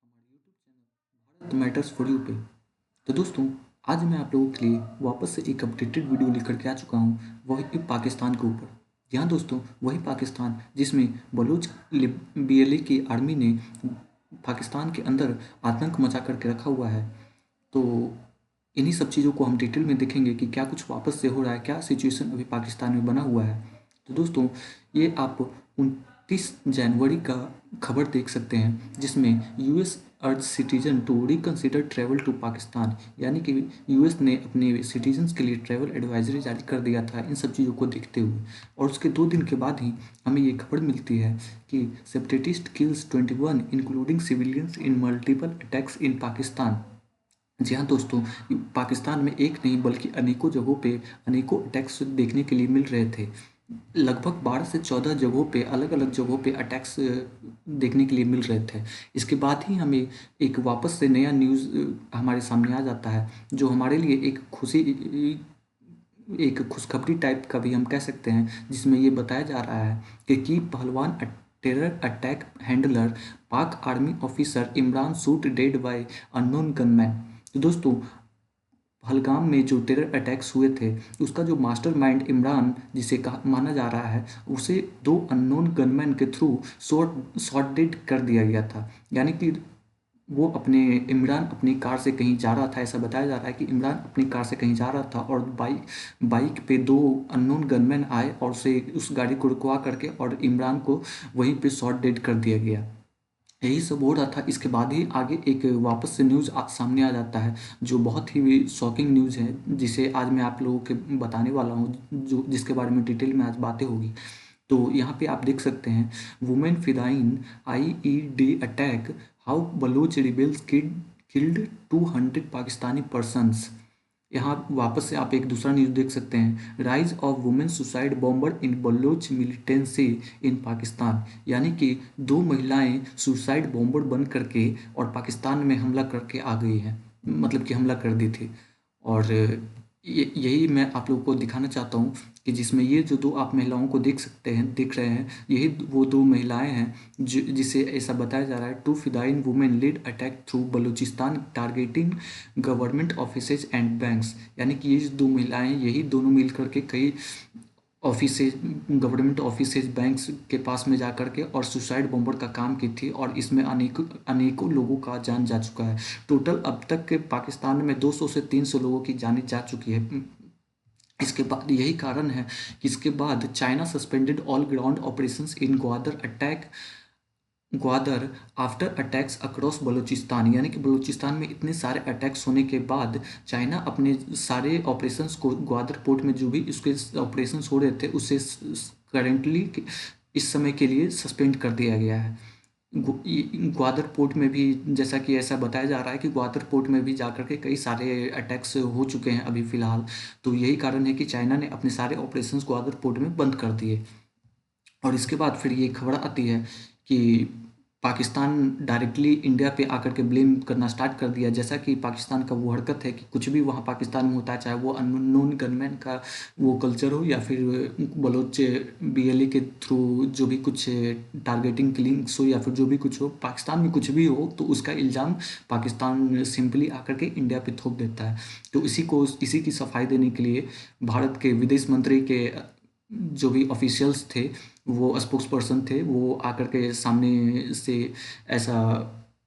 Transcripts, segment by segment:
हमारे YouTube channel Bharat matters for you पे। तो दोस्तों, आज मैं आप लोगों के लिए वापस से एक अपडेटेड वीडियो लेकर के आ चुका हूँ, वही पाकिस्तान के ऊपर। जी हाँ दोस्तों, वही पाकिस्तान जिसमें बलूच BLA की आर्मी ने पाकिस्तान के अंदर आतंक मचा करके रखा हुआ है। तो इन्हीं सब चीज़ों को हम डिटेल में देखेंगे कि क्या कुछ वापस से हो रहा है, क्या सिचुएशन अभी पाकिस्तान में बना हुआ है। तो दोस्तों, ये आप 29 जनवरी का खबर देख सकते हैं, जिसमें US urge citizen to reconsider travel to Pakistan, यानी कि यूएस ने अपने सिटीजन्स के लिए ट्रैवल एडवाइजरी जारी कर दिया था इन सब चीज़ों को देखते हुए। और उसके 2 दिन के बाद ही हमें ये खबर मिलती है कि separatist kills 21 including civilians in multiple attacks in Pakistan. जी हाँ दोस्तों, पाकिस्तान में एक नहीं बल्कि अनेकों जगहों पे अनेकों अटैक्स देखने के लिए मिल रहे थे। लगभग 12 से 14 जगहों पे अलग अलग जगहों पे अटैक्स देखने के लिए मिल रहे थे। इसके बाद ही हमें एक वापस से नया न्यूज़ हमारे सामने आ जाता है, जो हमारे लिए एक खुशखबरी टाइप का भी हम कह सकते हैं, जिसमें ये बताया जा रहा है कि पहलवान टेरर अटैक हैंडलर पाक army officer Imran shoot dead by unknown gunman. तो दोस्तों, पहलगाम में जो टेरर अटैक्स हुए थे, उसका जो मास्टरमाइंड इमरान जिसे कहा माना जा रहा है, उसे 2 अननोन गनमैन के थ्रू शॉट डेड कर दिया गया था। यानी कि वो इमरान अपनी कार से कहीं जा रहा था। ऐसा बताया जा रहा है कि इमरान अपनी कार से कहीं जा रहा था और बाइक पे 2 अननोन गनमैन आए और उसे उस गाड़ी को रुकवा करके और इमरान को वहीं पे शॉट डेड कर दिया गया। यही सब हो रहा था। इसके बाद ही आगे एक वापस से न्यूज़ सामने आ जाता है, जो बहुत ही शॉकिंग न्यूज़ है, जिसे आज मैं आप लोगों के बताने वाला हूँ, जो जिसके बारे में डिटेल में आज बातें होगी। तो यहाँ पे आप देख सकते हैं, women fidayeen IED attack, how Baloch rebels killed 200 Pakistani persons. यहाँ वापस से आप एक दूसरा न्यूज़ देख सकते हैं, rise of women suicide bomber in Baloch militancy in Pakistan. यानी कि 2 महिलाएं सुसाइड बॉम्बर बन करके और पाकिस्तान में हमला करके आ गई हैं, मतलब कि हमला कर दी थी। और यही मैं आप लोगों को दिखाना चाहता हूँ कि जिसमें ये जो 2 आप महिलाओं को देख रहे हैं, यही वो 2 महिलाएं हैं जिसे ऐसा बताया जा रहा है, 2 fidayeen women lead attack through Balochistan targeting government offices and banks. यानी कि ये जो 2 महिलाएं, यही दोनों मिल करके कई ऑफिसेज, गवर्नमेंट ऑफिसेज, बैंक्स के पास में जा करके और सुसाइड बॉम्बर का काम की थी, और इसमें अनेकों अनेकों लोगों का जान जा चुका है। टोटल अब तक के पाकिस्तान में 200 से 300 लोगों की जानें जा चुकी है। इसके बाद यही कारण है कि इसके बाद China suspended all ground operations in Gwadar after attacks across Balochistan. यानी कि बलूचिस्तान में इतने सारे अटैक्स होने के बाद चाइना अपने सारे ऑपरेशंस को, ग्वादर पोर्ट में जो भी उसके ऑपरेशंस हो रहे थे, उसे करेंटली इस समय के लिए सस्पेंड कर दिया गया है। ग्वादर पोर्ट में भी, जैसा कि ऐसा बताया जा रहा है कि ग्वादर पोर्ट में भी जाकर के कई सारे अटैक्स हो चुके हैं अभी फ़िलहाल। तो यही कारण है कि चाइना ने अपने सारे ऑपरेशंस ग्वादर पोर्ट में बंद कर दिए। और इसके बाद फिर ये खबर आती है कि पाकिस्तान डायरेक्टली इंडिया पे आकर के ब्लेम करना स्टार्ट कर दिया। जैसा कि पाकिस्तान का वो हरकत है कि कुछ भी वहाँ पाकिस्तान में होता है, चाहे वो अननोन गनमैन का वो कल्चर हो या फिर बलोच BLA के थ्रू जो भी कुछ टारगेटिंग किलिंग्स हो या फिर जो भी कुछ हो, पाकिस्तान में कुछ भी हो, तो उसका इल्ज़ाम पाकिस्तान सिंपली आकर के इंडिया पे थोप देता है। तो इसी की सफाई देने के लिए भारत के विदेश मंत्री के जो भी ऑफिशियल्स थे, वो स्पोक्स पर्सन थे, वो आकर के सामने से ऐसा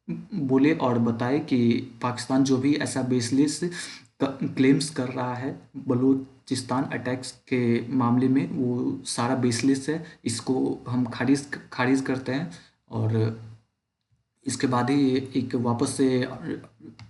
बोले और बताए कि पाकिस्तान जो भी ऐसा बेसलेस क्लेम्स कर रहा है बलूचिस्तान अटैक्स के मामले में, वो सारा बेसलेस है, इसको हम खारिज करते हैं। और इसके बाद ही एक वापस से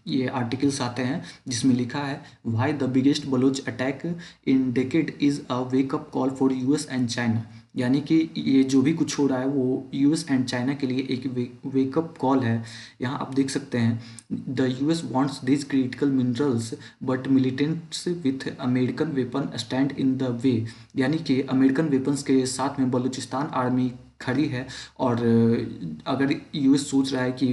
ये आर्टिकल्स आते हैं, जिसमें लिखा है, why the biggest Baloch attack in decade is a wake up call for US and China. यानी कि ये जो भी कुछ हो रहा है वो US एंड चाइना के लिए एक वेकअप कॉल है। यहाँ आप देख सकते हैं, the US wants this critical minerals but militants with American weapon stand in the way. यानी कि अमेरिकन वेपन्स के साथ में बलूचिस्तान आर्मी खड़ी है। और अगर US सोच रहा है कि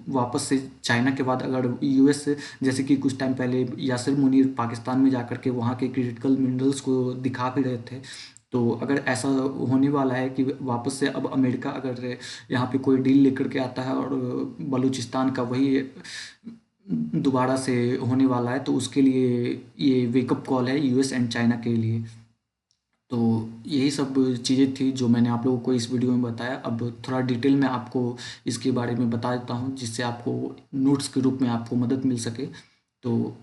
वापस से चाइना के बाद अगर US, जैसे कि कुछ टाइम पहले यासिर मुनीर पाकिस्तान में जाकर के वहाँ के क्रिटिकल मिनरल्स को दिखा भी रहे थे, तो अगर ऐसा होने वाला है कि वापस से अब अमेरिका अगर यहाँ पे कोई डील लेकर के आता है और बलूचिस्तान का वही दोबारा से होने वाला है, तो उसके लिए ये वेकअप कॉल है यूएस एंड चाइना के लिए। तो यही सब चीज़ें थी जो मैंने आप लोगों को इस वीडियो में बताया। अब थोड़ा डिटेल में आपको इसके बारे में बता देता हूँ, जिससे आपको नोट्स के रूप में आपको मदद मिल सके। तो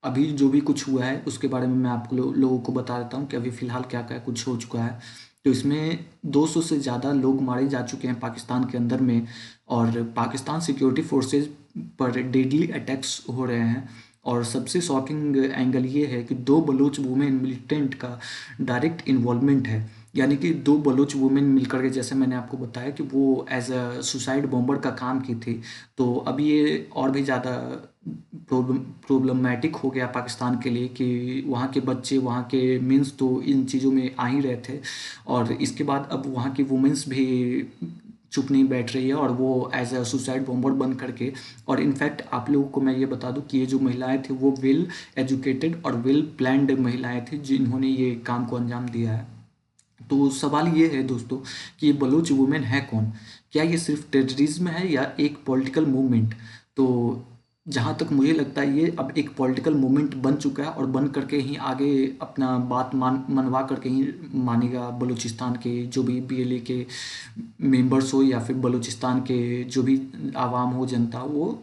अभी जो भी कुछ हुआ है उसके बारे में मैं आपको लोगों को बता देता हूँ कि अभी फ़िलहाल क्या क्या कुछ हो चुका है। तो इसमें 200 से ज़्यादा लोग मारे जा चुके हैं पाकिस्तान के अंदर में, और पाकिस्तान सिक्योरिटी फोर्सेज पर डेडली अटैक्स हो रहे हैं। और सबसे शॉकिंग एंगल ये है कि 2 बलूच वुमेन मिलिटेंट का डायरेक्ट इन्वॉल्वमेंट है। यानी कि 2 बलूच वुमेन मिलकर के, जैसे मैंने आपको बताया कि वो एज अ सुसाइड बॉम्बर का काम की थी। तो अब ये और भी ज़्यादा प्रॉब्लमैटिक हो गया पाकिस्तान के लिए कि वहाँ के बच्चे, वहाँ के मेंस तो इन चीज़ों में आ ही रहे थे, और इसके बाद अब वहाँ की वुमेन्स भी चुप नहीं बैठ रही है, और वो एज अ सुसाइड बॉम्बर बन करके। और इनफैक्ट आप लोगों को मैं ये बता दूं कि ये जो महिलाएं थी वो वेल एजुकेटेड और वेल प्लान्ड महिलाएं थी जिन्होंने ये काम को अंजाम दिया है। तो सवाल ये है दोस्तों कि ये बलूच वुमेन है कौन? क्या ये सिर्फ टेररिज्म है या एक पॉलिटिकल मूवमेंट? तो जहाँ तक मुझे लगता है ये अब एक पॉलिटिकल मूवमेंट बन चुका है, और बन करके ही आगे अपना बात मनवा करके ही मानेगा बलूचिस्तान के जो भी बीएलए के मेंबर्स हो, या फिर बलूचिस्तान के जो भी आवाम हो, जनता हो, वो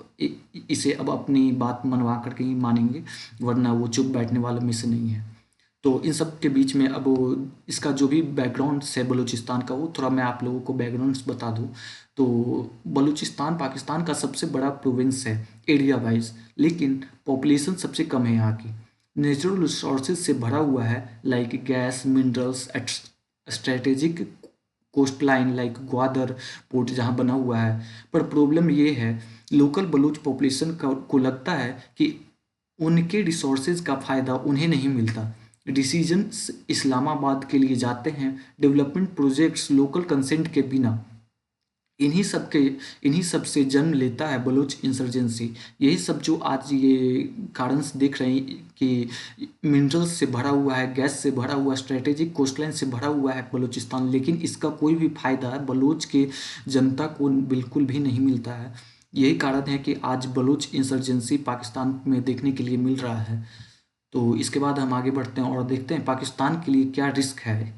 इसे अब अपनी बात मनवा करके ही मानेंगे, वरना वो चुप बैठने वाले में से नहीं है। तो इन सब के बीच में अब इसका जो भी बैकग्राउंड है बलूचिस्तान का, वो थोड़ा मैं आप लोगों को बैकग्राउंड्स बता दूं। तो बलूचिस्तान पाकिस्तान का सबसे बड़ा प्रोविंस है एरिया वाइज, लेकिन पॉपुलेशन सबसे कम है यहाँ की। नेचुरल रिसोर्सेज से भरा हुआ है, like gas, minerals, strategic coast line like Gwadar port जहाँ बना हुआ है। पर प्रॉब्लम ये है, लोकल बलूच पॉपुलेशन को लगता है कि उनके रिसोर्सेज का फ़ायदा उन्हें नहीं मिलता। डिसीजंस इस्लामाबाद के लिए जाते हैं, डेवलपमेंट प्रोजेक्ट्स लोकल कंसेंट के बिना। इन्हीं सब से जन्म लेता है बलूच इंसर्जेंसी। यही सब जो आज ये कारण देख रहे हैं कि मिनरल्स से भरा हुआ है, गैस से भरा हुआ, स्ट्रेटेजिक कोस्टलाइन से भरा हुआ है बलूचिस्तान, लेकिन इसका कोई भी फायदा बलूच के जनता को बिल्कुल भी नहीं मिलता है। यही कारण है कि आज बलूच इंसर्जेंसी पाकिस्तान में देखने के लिए मिल रहा है। तो इसके बाद हम आगे बढ़ते हैं और देखते हैं पाकिस्तान के लिए क्या रिस्क है।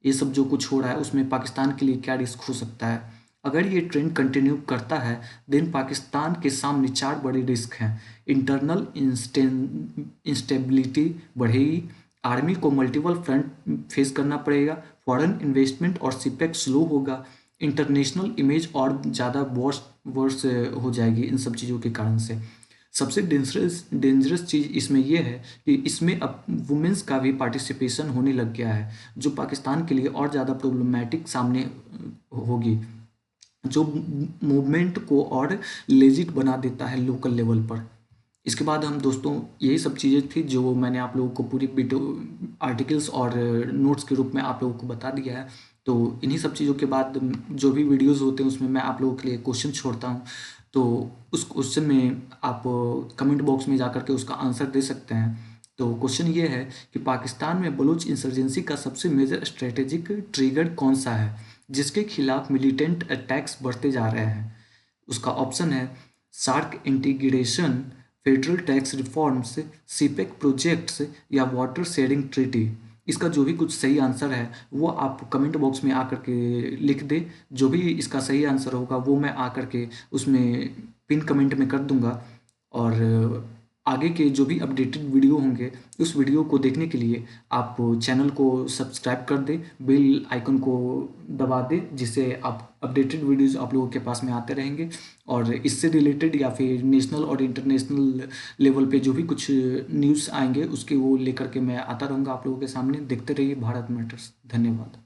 ये सब जो कुछ हो रहा है उसमें पाकिस्तान के लिए क्या रिस्क हो सकता है। अगर ये ट्रेंड कंटिन्यू करता है, देन पाकिस्तान के सामने 4 बड़े रिस्क हैं। इंटरनल इंस्टेबिलिटी बढ़ेगी, आर्मी को मल्टीपल फ्रंट फेस करना पड़ेगा, फॉरेन इन्वेस्टमेंट और सिपेक स्लो होगा, इंटरनेशनल इमेज और ज़्यादा वर्स हो जाएगी इन सब चीज़ों के कारण से। सबसे डेंजरस चीज़ इसमें यह है कि इसमें अब वुमेंस का भी पार्टिसिपेशन होने लग गया है, जो पाकिस्तान के लिए और ज़्यादा प्रॉब्लमैटिक सामने होगी, जो मूवमेंट को और लेजिट बना देता है लोकल लेवल पर। इसके बाद हम दोस्तों, यही सब चीज़ें थी जो मैंने आप लोगों को पूरी वीडियो आर्टिकल्स और नोट्स के रूप में आप लोगों को बता दिया है। तो इन्हीं सब चीज़ों के बाद जो भी वीडियोस होते हैं उसमें मैं आप लोगों के लिए क्वेश्चन छोड़ता हूँ। तो उस क्वेश्चन में आप कमेंट बॉक्स में जा कर के उसका आंसर दे सकते हैं। तो क्वेश्चन ये है कि पाकिस्तान में बलूच इंसर्जेंसी का सबसे मेजर स्ट्रेटेजिक ट्रिगर कौन सा है जिसके खिलाफ मिलिटेंट अटैक्स बढ़ते जा रहे हैं? उसका ऑप्शन है SAARC integration, federal tax reforms, CPEC projects, या वाटर शेयरिंग ट्रीटी। इसका जो भी कुछ सही आंसर है वो आप कमेंट बॉक्स में आकर के लिख दे। जो भी इसका सही आंसर होगा वो मैं आकर के उसमें पिन कमेंट में कर दूंगा। और आगे के जो भी अपडेटेड वीडियो होंगे उस वीडियो को देखने के लिए आप चैनल को सब्सक्राइब कर दें, बेल आइकन को दबा दें, जिससे आप अपडेटेड वीडियोस आप लोगों के पास में आते रहेंगे। और इससे रिलेटेड या फिर नेशनल और इंटरनेशनल लेवल पे जो भी कुछ न्यूज़ आएंगे उसके वो लेकर के मैं आता रहूँगा आप लोगों के सामने। देखते रहिए भारत मैटर्स। धन्यवाद।